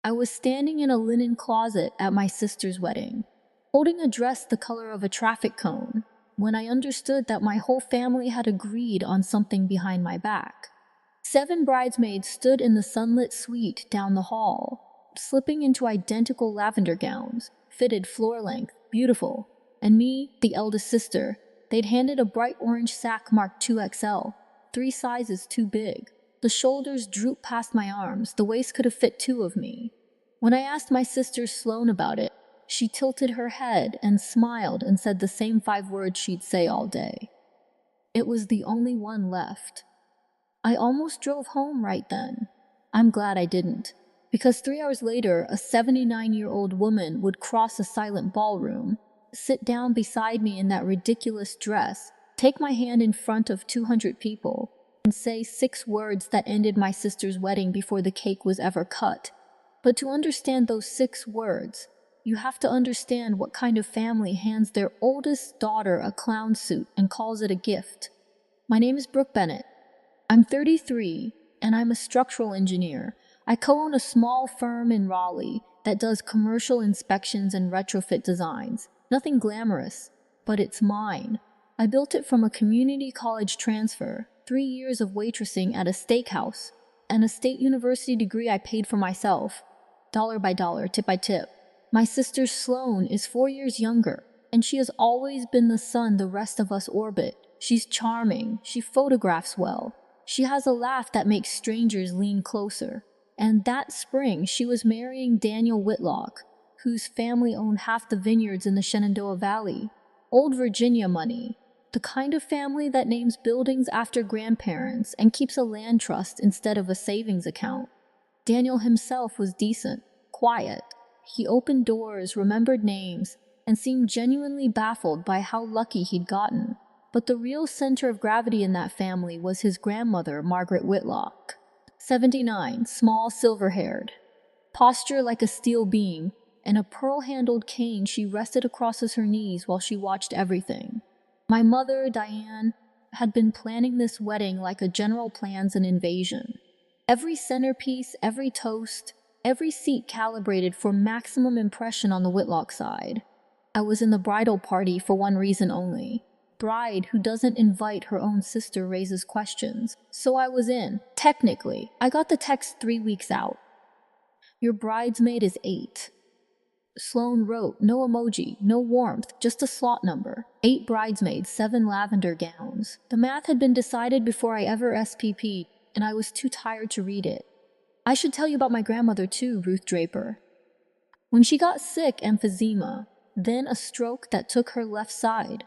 I was standing in a linen closet at my sister's wedding, holding a dress the color of a traffic cone, when I understood that my whole family had agreed on something behind my back. 7 bridesmaids stood in the sunlit suite down the hall, slipping into identical lavender gowns, fitted floor-length, beautiful, and me, the eldest sister, they'd handed a bright orange sack marked 2XL, 3 sizes too big. The shoulders drooped past my arms, the waist could have fit 2 of me. When I asked my sister Sloane about it, she tilted her head and smiled and said the same 5 words she'd say all day. It was the only one left. I almost drove home right then. I'm glad I didn't, because 3 hours later, a 79-year-old woman would cross a silent ballroom, sit down beside me in that ridiculous dress, take my hand in front of 200 people, and say 6 words that ended my sister's wedding before the cake was ever cut. But to understand those 6 words, you have to understand what kind of family hands their oldest daughter a clown suit and calls it a gift. My name is Brooke Bennett. I'm 33, and I'm a structural engineer. I co-own a small firm in Raleigh that does commercial inspections and retrofit designs. Nothing glamorous, but it's mine. I built it from a community college transfer, 3 years of waitressing at a steakhouse, and a state university degree I paid for myself, dollar by dollar, tip by tip. My sister Sloane is 4 years younger, and she has always been the sun the rest of us orbit. She's charming, she photographs well, she has a laugh that makes strangers lean closer. And that spring, she was marrying Daniel Whitlock, whose family owned half the vineyards in the Shenandoah Valley. Old Virginia money, the kind of family that names buildings after grandparents and keeps a land trust instead of a savings account. Daniel himself was decent, quiet. He opened doors, remembered names, and seemed genuinely baffled by how lucky he'd gotten. But the real center of gravity in that family was his grandmother, Margaret Whitlock. 79, small, silver-haired. Posture like a steel beam, and a pearl-handled cane she rested across her knees while she watched everything. My mother, Diane, had been planning this wedding like a general plans an invasion. Every centerpiece, every toast, every seat calibrated for maximum impression on the Whitlock side. I was in the bridal party for one reason only. Bride who doesn't invite her own sister raises questions. So I was in. Technically, I got the text 3 weeks out. Your bridesmaid is 8. Sloane wrote, no emoji, no warmth, just a slot number. 8 bridesmaids, 7 lavender gowns. The math had been decided before I ever SPP'd, and I was too tired to read it. I should tell you about my grandmother too, Ruth Draper. When she got sick, emphysema, then a stroke that took her left side.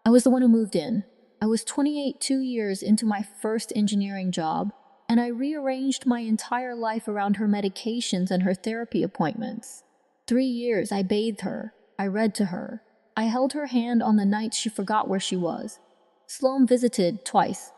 I was the one who moved in. I was 28, 2 years into my first engineering job, and I rearranged my entire life around her medications and her therapy appointments. 3 years I bathed her, I read to her. I held her hand on the nights she forgot where she was. Sloane visited twice.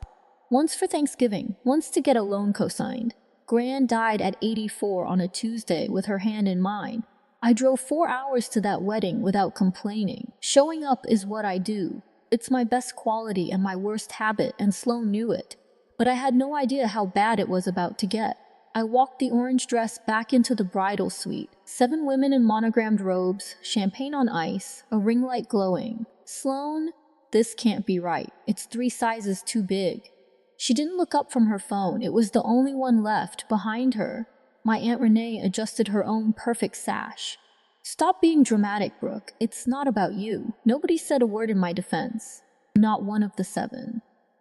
Once for Thanksgiving, once to get a loan co-signed. Gran died at 84 on a Tuesday with her hand in mine. I drove 4 hours to that wedding without complaining. Showing up is what I do. It's my best quality and my worst habit, and Sloane knew it. But I had no idea how bad it was about to get. I walked the orange dress back into the bridal suite. 7 women in monogrammed robes, champagne on ice, a ring light glowing. Sloane, this can't be right. It's 3 sizes too big. She didn't look up from her phone. It was the only one left, behind her. My Aunt Renee adjusted her own perfect sash. Stop being dramatic, Brooke. It's not about you. Nobody said a word in my defense. Not one of the 7.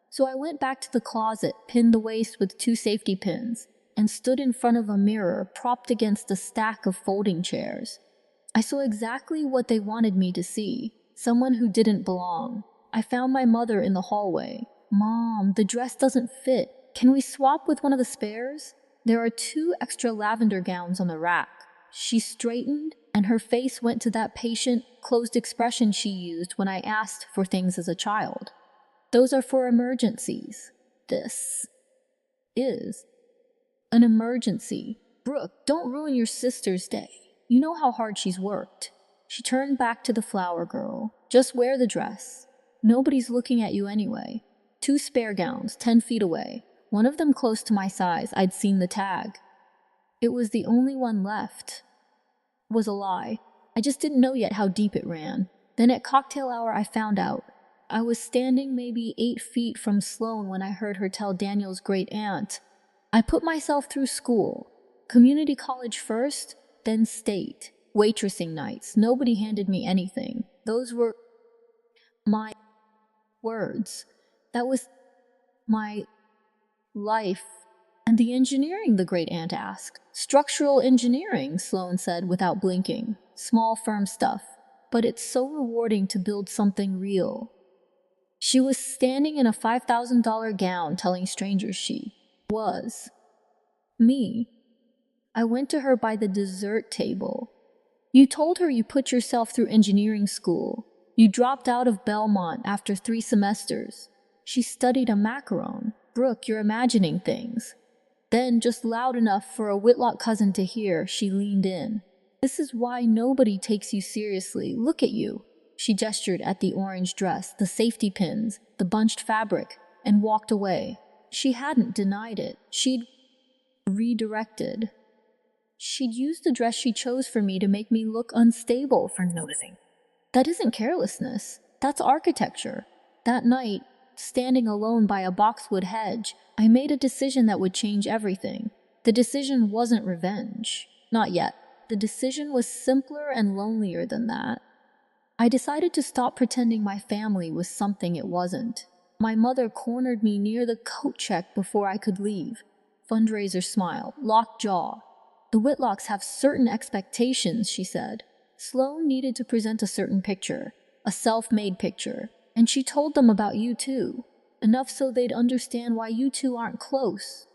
So I went back to the closet, pinned the waist with 2 safety pins, and stood in front of a mirror propped against a stack of folding chairs. I saw exactly what they wanted me to see. Someone who didn't belong. I found my mother in the hallway. Mom, the dress doesn't fit. Can we swap with one of the spares? There are 2 extra lavender gowns on the rack. She straightened, and her face went to that patient, closed expression she used when I asked for things as a child. Those are for emergencies. This is an emergency. Brooke, don't ruin your sister's day. You know how hard she's worked. She turned back to the flower girl. Just wear the dress. Nobody's looking at you anyway. 2 spare gowns, 10 feet away. One of them close to my size. I'd seen the tag. It was the only one left. Was a lie. I just didn't know yet how deep it ran. Then at cocktail hour, I found out. I was standing maybe 8 feet from Sloane when I heard her tell Daniel's great aunt. I put myself through school. Community college first, then state. Waitressing nights. Nobody handed me anything. Those were my words. That was my life. And the engineering, the great aunt asked. Structural engineering, Sloane said without blinking. Small firm stuff. But it's so rewarding to build something real. She was standing in a $5,000 gown telling strangers she was me. I went to her by the dessert table. You told her you put yourself through engineering school. You dropped out of Belmont after 3 semesters. She studied a macaron. Brooke, you're imagining things. Then, just loud enough for a Whitlock cousin to hear, she leaned in. This is why nobody takes you seriously. Look at you. She gestured at the orange dress, the safety pins, the bunched fabric, and walked away. She hadn't denied it. She'd redirected. She'd used the dress she chose for me to make me look unstable for noticing. That isn't carelessness. That's architecture. That night, standing alone by a boxwood hedge, I made a decision that would change everything. The decision wasn't revenge. Not yet. The decision was simpler and lonelier than that. I decided to stop pretending my family was something it wasn't. My mother cornered me near the coat check before I could leave. Fundraiser smile, locked jaw. The Whitlocks have certain expectations, she said. Sloane needed to present a certain picture, a self-made picture, and she told them about you too. Enough so they'd understand why you two aren't close.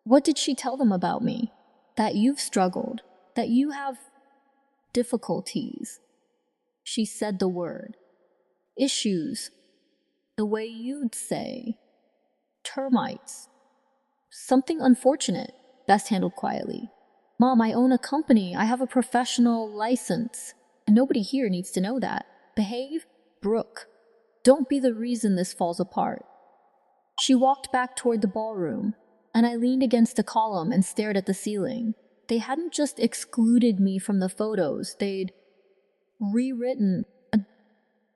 What did she tell them about me? That you've struggled, that you have difficulties. She said the word. Issues. The way you'd say. Termites. Something unfortunate, best handled quietly. Mom, I own a company. I have a professional license. And nobody here needs to know that. Behave, Brooke. Don't be the reason this falls apart. She walked back toward the ballroom, and I leaned against a column and stared at the ceiling. They hadn't just excluded me from the photos, they'd rewritten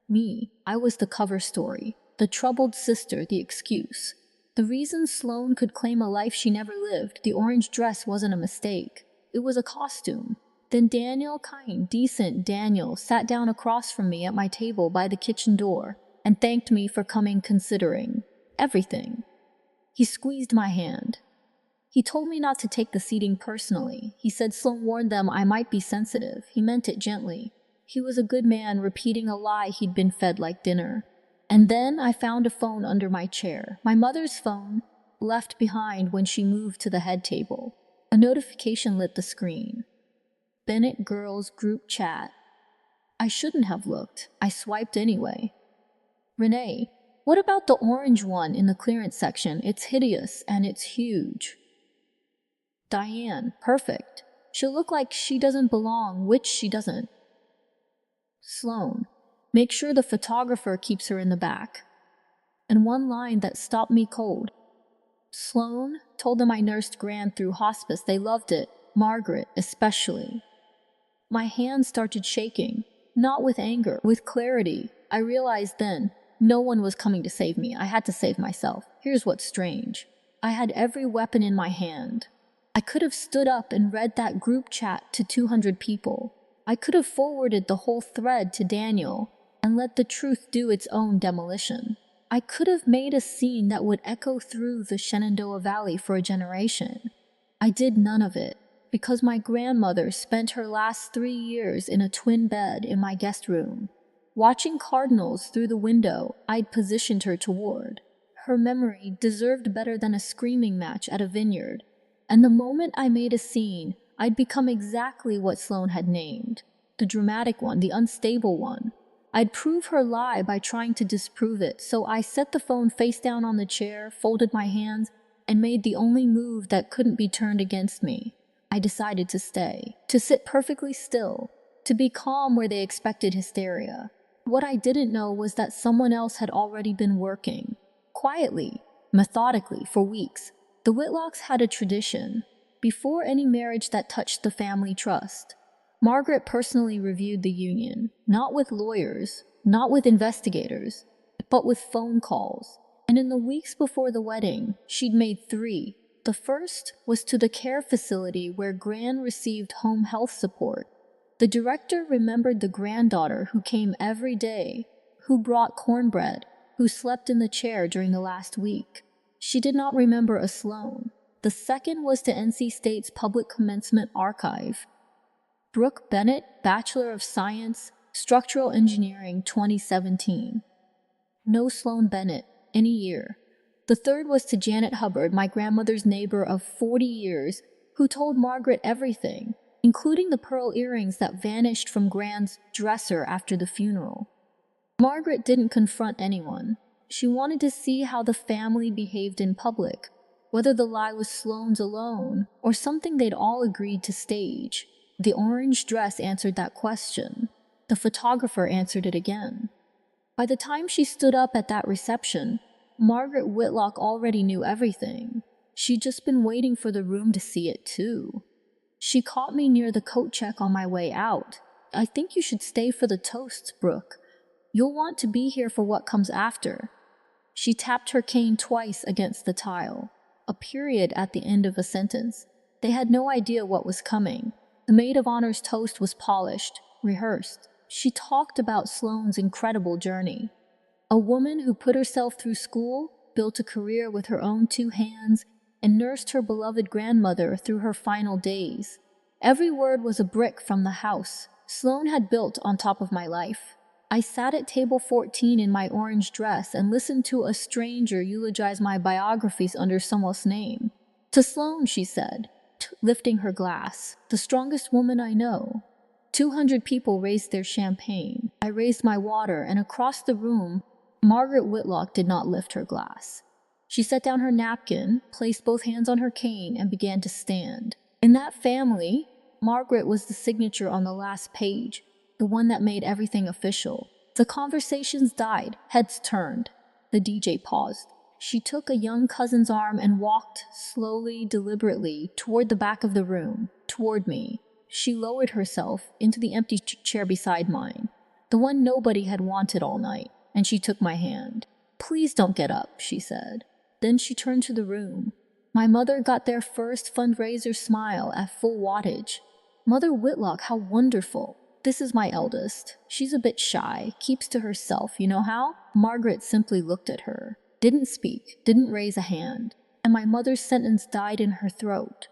me. I was the cover story, the troubled sister, the excuse. The reason Sloane could claim a life she never lived. The orange dress wasn't a mistake. It was a costume. Then Daniel, kind, decent Daniel, sat down across from me at my table by the kitchen door and thanked me for coming, considering everything. He squeezed my hand. He told me not to take the seating personally. He said Sloane warned them I might be sensitive. He meant it gently. He was a good man, repeating a lie he'd been fed like dinner. And then I found a phone under my chair. My mother's phone, left behind when she moved to the head table. A notification lit the screen. Bennett Girls Group Chat. I shouldn't have looked. I swiped anyway. Renee, what about the orange one in the clearance section? It's hideous and it's huge. Diane, perfect. She'll look like she doesn't belong, which she doesn't. Sloane, make sure the photographer keeps her in the back. And one line that stopped me cold. Sloane told them I nursed Gran through hospice. They loved it. Margaret, especially. My hands started shaking. Not with anger, with clarity. I realized then, no one was coming to save me. I had to save myself. Here's what's strange. I had every weapon in my hand. I could have stood up and read that group chat to 200 people. I could have forwarded the whole thread to Daniel and let the truth do its own demolition. I could have made a scene that would echo through the Shenandoah Valley for a generation. I did none of it, because my grandmother spent her last 3 years in a twin bed in my guest room, watching cardinals through the window I'd positioned her toward. Her memory deserved better than a screaming match at a vineyard, and the moment I made a scene, I'd become exactly what Sloane had named. The dramatic one, the unstable one. I'd prove her lie by trying to disprove it, so I set the phone face down on the chair, folded my hands, and made the only move that couldn't be turned against me. I decided to stay, to sit perfectly still, to be calm where they expected hysteria. What I didn't know was that someone else had already been working, quietly, methodically, for weeks. The Whitlocks had a tradition. before any marriage that touched the family trust. Margaret personally reviewed the union, not with lawyers, not with investigators, but with phone calls. And in the weeks before the wedding, she'd made 3. The first was to the care facility where Gran received home health support. The director remembered the granddaughter who came every day, who brought cornbread, who slept in the chair during the last week. She did not remember a Sloan. The second was to NC State's Public Commencement Archive. Brooke Bennett, Bachelor of Science, Structural Engineering, 2017. No Sloan Bennett, any year. The third was to Janet Hubbard, my grandmother's neighbor of 40 years, who told Margaret everything, including the pearl earrings that vanished from Gran's dresser after the funeral. Margaret didn't confront anyone. She wanted to see how the family behaved in public, whether the lie was Sloane's alone or something they'd all agreed to stage. The orange dress answered that question. The photographer answered it again. By the time she stood up at that reception, Margaret Whitlock already knew everything. She'd just been waiting for the room to see it too. She caught me near the coat check on my way out. "I think you should stay for the toasts, Brooke. You'll want to be here for what comes after." She tapped her cane twice against the tile, a period at the end of a sentence. They had no idea what was coming. The maid of honor's toast was polished, rehearsed. She talked about Sloane's incredible journey. A woman who put herself through school, built a career with her own 2 hands, and nursed her beloved grandmother through her final days. Every word was a brick from the house Sloane had built on top of my life. I sat at table 14 in my orange dress and listened to a stranger eulogize my biographies under someone's name. "To Sloane," she said, lifting her glass, "the strongest woman I know." 200 people raised their champagne. I raised my water, and across the room, Margaret Whitlock did not lift her glass. She set down her napkin, placed both hands on her cane, and began to stand. In that family, Margaret was the signature on the last page, the one that made everything official. The conversations died, heads turned. The DJ paused. She took a young cousin's arm and walked slowly, deliberately, toward the back of the room, toward me. She lowered herself into the empty chair beside mine, the one nobody had wanted all night, and she took my hand. "Please don't get up," she said. Then she turned to the room. My mother got their first fundraiser smile at full wattage. "Mother Whitlock, how wonderful. This is my eldest. She's a bit shy, keeps to herself, you know how?" Margaret simply looked at her, didn't speak, didn't raise a hand, and my mother's sentence died in her throat.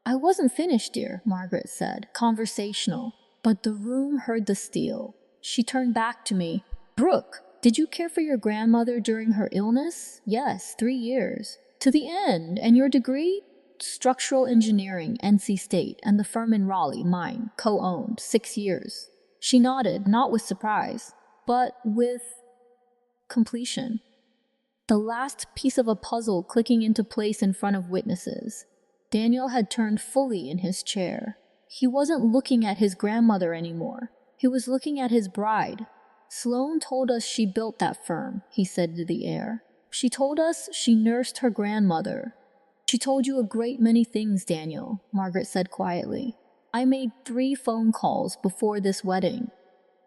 "I wasn't finished, dear," Margaret said, conversational, but the room heard the steel. She turned back to me. "Brooke, did you care for your grandmother during her illness?" "Yes, 3 years. To the end. And your degree?" "Structural engineering, NC State, and the firm in Raleigh, mine, co-owned, 6 years." She nodded, not with surprise, but with completion. The last piece of a puzzle clicking into place in front of witnesses. Daniel had turned fully in his chair. He wasn't looking at his grandmother anymore. He was looking at his bride. "Sloane told us she built that firm," he said to the heir. "She told us she nursed her grandmother." "She told you a great many things, Daniel," Margaret said quietly. "I made 3 phone calls before this wedding.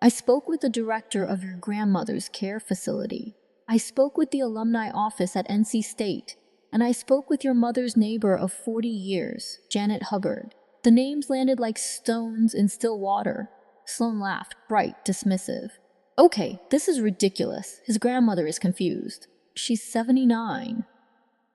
I spoke with the director of your grandmother's care facility. I spoke with the alumni office at NC State. And I spoke with your mother's neighbor of 40 years, Janet Hubbard. The names landed like stones in still water." Sloane laughed, bright, dismissive. "Okay, this is ridiculous. His grandmother is confused. She's 79.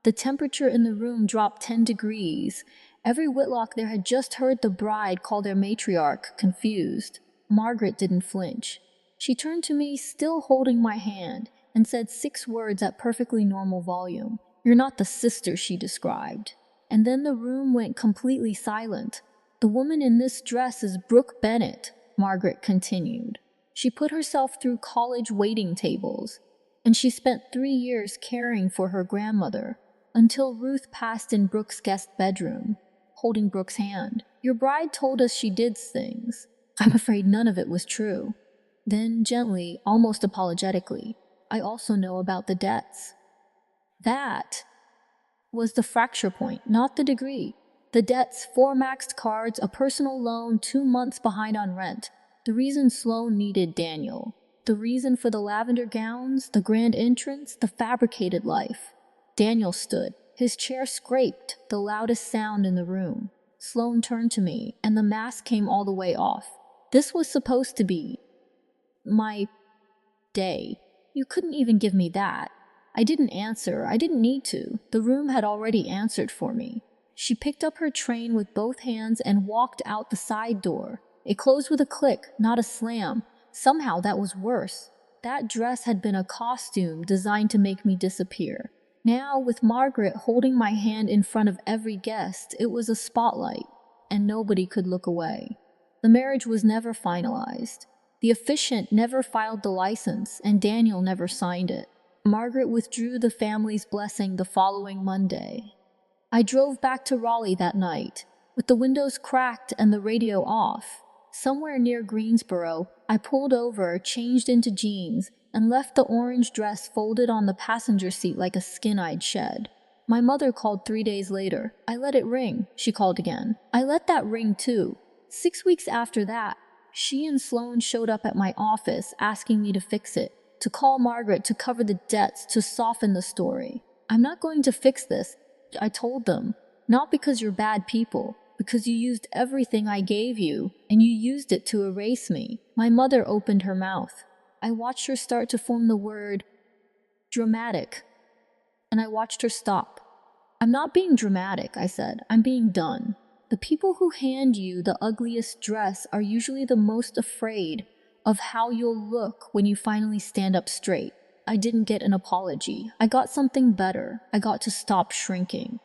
The temperature in the room dropped 10 degrees. Every Whitlock there had just heard the bride call their matriarch confused. Margaret didn't flinch. She turned to me, still holding my hand, and said 6 words at perfectly normal volume. "You're not the sister she described." And then the room went completely silent. "The woman in this dress is Brooke Bennett," Margaret continued. "She put herself through college waiting tables, and she spent 3 years caring for her grandmother, until Ruth passed in Brooke's guest bedroom, holding Brooke's hand. Your bride told us she did things. I'm afraid none of it was true." Then, gently, almost apologetically, "I also know about the debts." That was the fracture point, not the degree. The debts, 4 maxed cards, a personal loan, 2 months behind on rent. The reason Sloane needed Daniel. The reason for the lavender gowns, the grand entrance, the fabricated life. Daniel stood. His chair scraped, the loudest sound in the room. Sloane turned to me, and the mask came all the way off. This was supposed to be my day. You couldn't even give me that. I didn't answer. I didn't need to. The room had already answered for me. She picked up her train with both hands and walked out the side door. It closed with a click, not a slam. Somehow that was worse. That dress had been a costume designed to make me disappear. Now, with Margaret holding my hand in front of every guest, it was a spotlight, and nobody could look away. The marriage was never finalized. The officiant never filed the license, and Daniel never signed it. Margaret withdrew the family's blessing the following Monday. I drove back to Raleigh that night, with the windows cracked and the radio off. Somewhere near Greensboro, I pulled over, changed into jeans, and left the orange dress folded on the passenger seat like a skin I'd shed. My mother called 3 days later. I let it ring. She called again. I let that ring too. 6 weeks after that, she and Sloane showed up at my office asking me to fix it, to call Margaret to cover the debts, to soften the story. I'm not going to fix this, I told them. Not because you're bad people, because you used everything I gave you, and you used it to erase me. My mother opened her mouth. I watched her start to form the word dramatic, and I watched her stop. I'm not being dramatic, I said. I'm being done. The people who hand you the ugliest dress are usually the most afraid of how you'll look when you finally stand up straight. I didn't get an apology. I got something better. I got to stop shrinking.